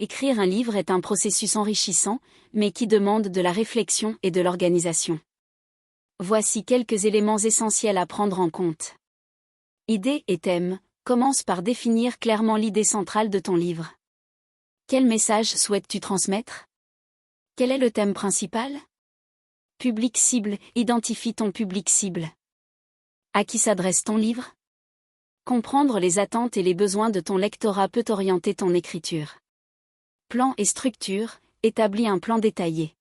Écrire un livre est un processus enrichissant, mais qui demande de la réflexion et de l'organisation. Voici quelques éléments essentiels à prendre en compte. Idée et thème. Commence par définir clairement l'idée centrale de ton livre. Quel message souhaites-tu transmettre? Quel est le thème principal? Public cible. Identifie ton public cible. À qui s'adresse ton livre? Comprendre les attentes et les besoins de ton lectorat peut orienter ton écriture. Plan et structure. Établis un plan détaillé.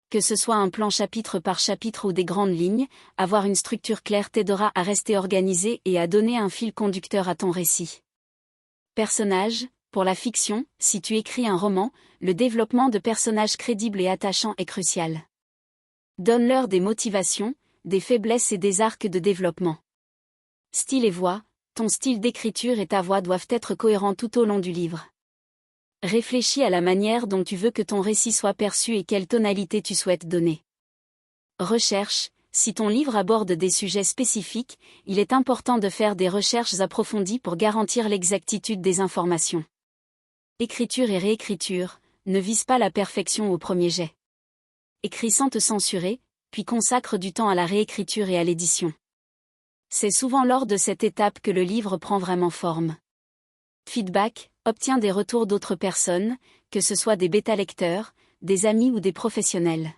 Que ce soit un plan chapitre par chapitre ou des grandes lignes, avoir une structure claire t'aidera à rester organisé et à donner un fil conducteur à ton récit. Personnages. Pour la fiction, si tu écris un roman, le développement de personnages crédibles et attachants est crucial. Donne-leur des motivations, des faiblesses et des arcs de développement. Style et voix. Ton style d'écriture et ta voix doivent être cohérents tout au long du livre. Réfléchis à la manière dont tu veux que ton récit soit perçu et quelle tonalité tu souhaites donner. Recherche. Si ton livre aborde des sujets spécifiques, il est important de faire des recherches approfondies pour garantir l'exactitude des informations. Écriture et réécriture. Ne vise pas la perfection au premier jet. Écris sans te censurer, puis consacre du temps à la réécriture et à l'édition. C'est souvent lors de cette étape que le livre prend vraiment forme. Feedback. Obtiens des retours d'autres personnes, que ce soit des bêta-lecteurs, des amis ou des professionnels.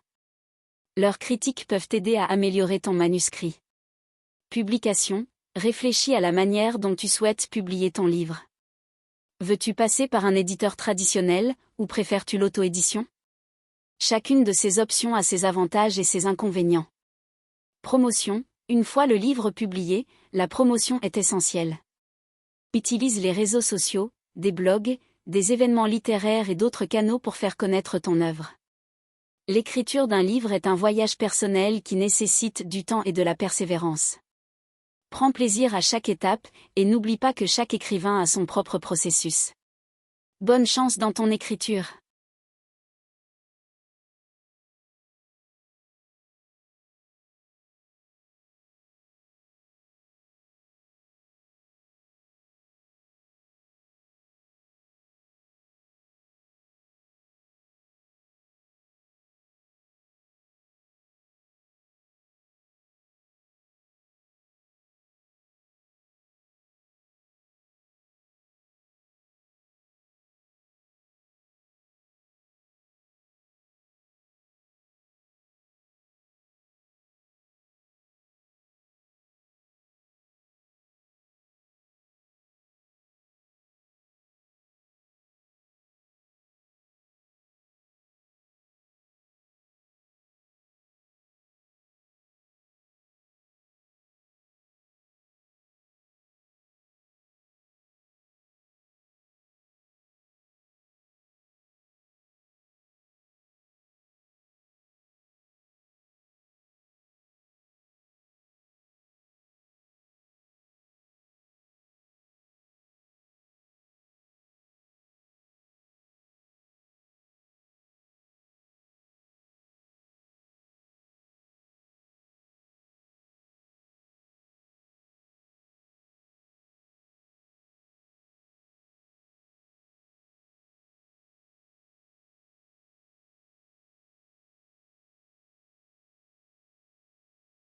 Leurs critiques peuvent t'aider à améliorer ton manuscrit. Publication. Réfléchis à la manière dont tu souhaites publier ton livre. Veux-tu passer par un éditeur traditionnel, ou préfères-tu l'auto-édition? Chacune de ces options a ses avantages et ses inconvénients. Promotion. Une fois le livre publié, la promotion est essentielle. Utilise les réseaux sociaux, des blogs, des événements littéraires et d'autres canaux pour faire connaître ton œuvre. L'écriture d'un livre est un voyage personnel qui nécessite du temps et de la persévérance. Prends plaisir à chaque étape, et n'oublie pas que chaque écrivain a son propre processus. Bonne chance dans ton écriture.